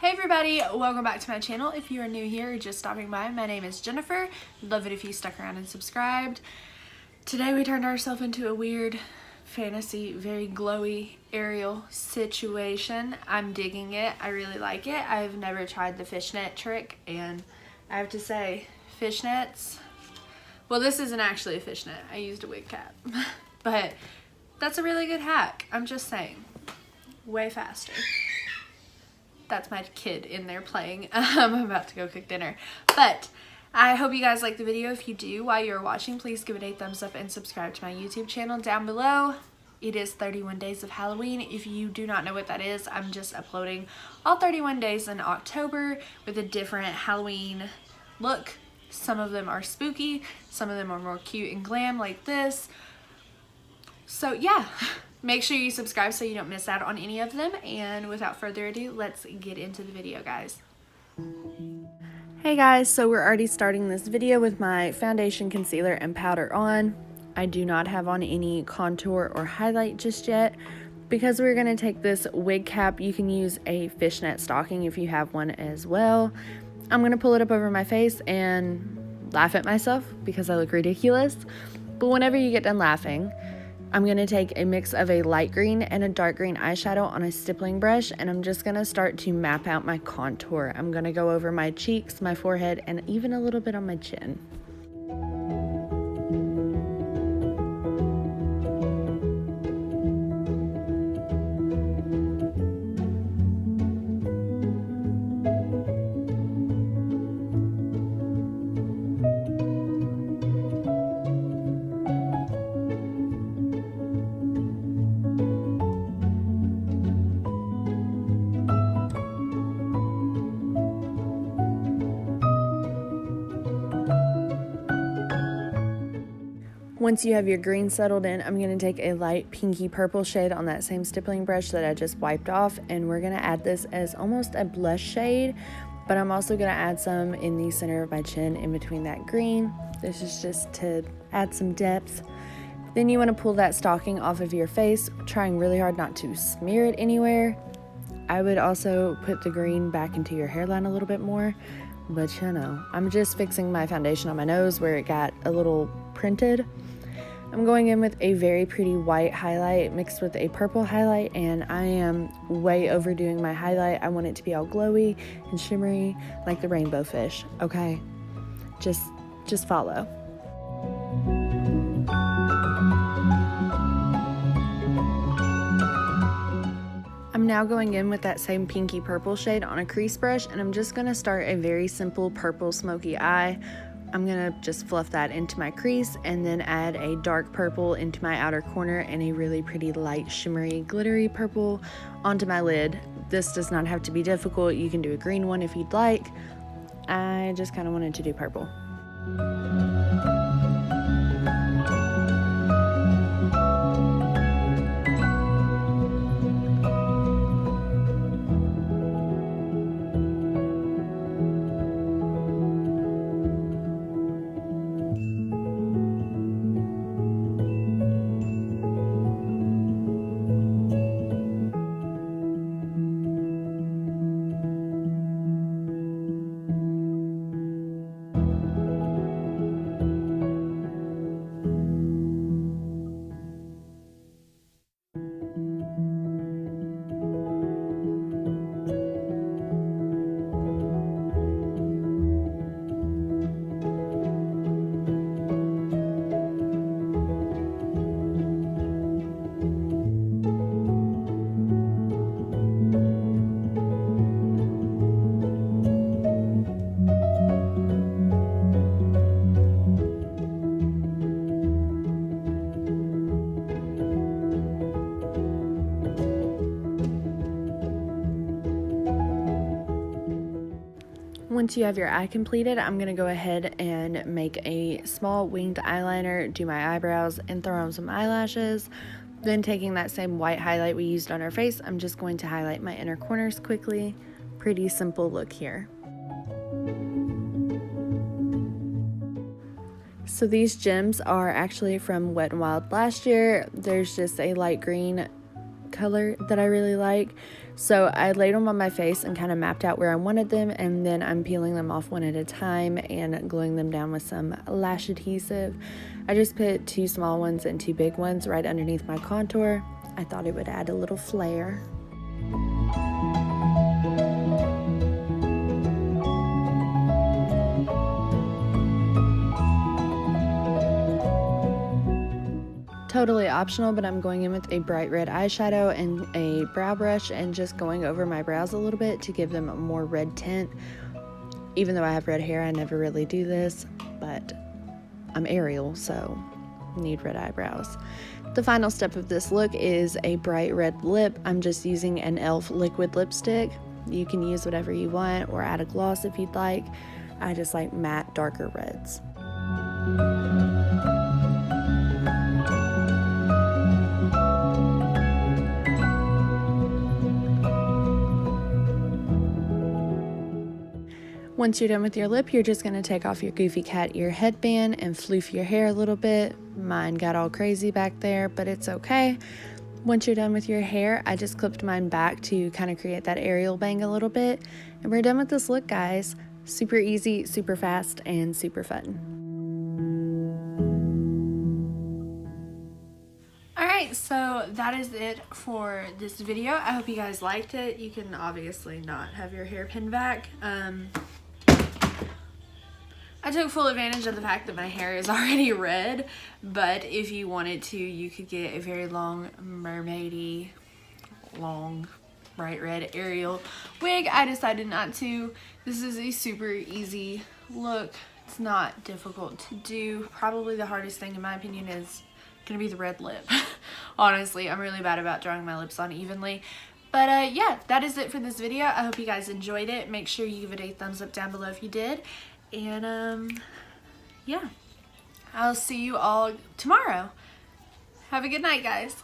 Hey everybody, welcome back to my channel. If you are new here or just stopping by, my name is Jennifer. Love it if you stuck around and subscribed. Today we turned ourselves into a weird fantasy, very glowy Ariel situation. I'm digging it. I really like it. I've never tried the fishnet trick, and I have to say, fishnets, well, this isn't actually a fishnet. I used a wig cap, but that's a really good hack. I'm just saying, way faster. That's my kid in there playing. I'm about to go cook dinner. But I hope you guys like the video. If you do, while you're watching, please give it a thumbs up and subscribe to my YouTube channel down below. It is 31 days of Halloween. If you do not know what that is, I'm just uploading all 31 days in October with a different Halloween look. Some of them are spooky. Some of them are more cute and glam like this. So yeah. Make sure you subscribe so you don't miss out on any of them. And without further ado, let's get into the video, guys. Hey guys, so we're already starting this video with my foundation, concealer, and powder on. I do not have on any contour or highlight just yet. Because we're going to take this wig cap, you can use a fishnet stocking if you have one as well. I'm going to pull it up over my face and laugh at myself because I look ridiculous. But whenever you get done laughing, I'm going to take a mix of a light green and a dark green eyeshadow on a stippling brush, and I'm just going to start to map out my contour. I'm going to go over my cheeks, my forehead, and even a little bit on my chin. Once you have your green settled in, I'm going to take a light pinky purple shade on that same stippling brush that I just wiped off, and we're going to add this as almost a blush shade, but I'm also going to add some in the center of my chin in between that green. This is just to add some depth. Then you want to pull that stocking off of your face, trying really hard not to smear it anywhere. I would also put the green back into your hairline a little bit more, but you know, I'm just fixing my foundation on my nose where it got a little printed. I'm going in with a very pretty white highlight mixed with a purple highlight, and I am way overdoing my highlight. I want it to be all glowy and shimmery like the rainbow fish, okay? Just follow. I'm now going in with that same pinky purple shade on a crease brush, and I'm just going to start a very simple purple smoky eye. I'm going to just fluff that into my crease and then add a dark purple into my outer corner and a really pretty light shimmery glittery purple onto my lid. This does not have to be difficult. You can do a green one if you'd like. I just kind of wanted to do purple. Once you have your eye completed, I'm going to go ahead and make a small winged eyeliner, do my eyebrows, and throw on some eyelashes. Then taking that same white highlight we used on our face, I'm just going to highlight my inner corners quickly. Pretty simple look here. So these gems are actually from Wet n Wild last year. There's just a light green color that I really like. So I laid them on my face and kind of mapped out where I wanted them, and then I'm peeling them off one at a time and gluing them down with some lash adhesive. I just put 2 small ones and 2 big ones right underneath my contour. I thought it would add a little flair. Totally optional, but I'm going in with a bright red eyeshadow and a brow brush and just going over my brows a little bit to give them a more red tint. Even though I have red hair, I never really do this, but I'm Ariel, so need red eyebrows. The final step of this look is a bright red lip. I'm just using an e.l.f. liquid lipstick. You can use whatever you want or add a gloss if you'd like. I just like matte, darker reds. Once you're done with your lip, you're just going to take off your goofy cat ear headband and floof your hair a little bit. Mine got all crazy back there, but it's okay. Once you're done with your hair, I just clipped mine back to kind of create that Ariel bang a little bit. And we're done with this look, guys. Super easy, super fast, and super fun. Alright, so that is it for this video. I hope you guys liked it. You can obviously not have your hair pinned back. I took full advantage of the fact that my hair is already red, but if you wanted to, you could get a very long mermaidy, long bright red Ariel wig. I decided not to. This is a super easy look. It's not difficult to do. Probably the hardest thing in my opinion is gonna be the red lip. Honestly, I'm really bad about drawing my lips on evenly. But yeah, that is it for this video. I hope you guys enjoyed it. Make sure you give it a thumbs up down below if you did. And yeah, I'll see you all tomorrow. Have a good night, guys.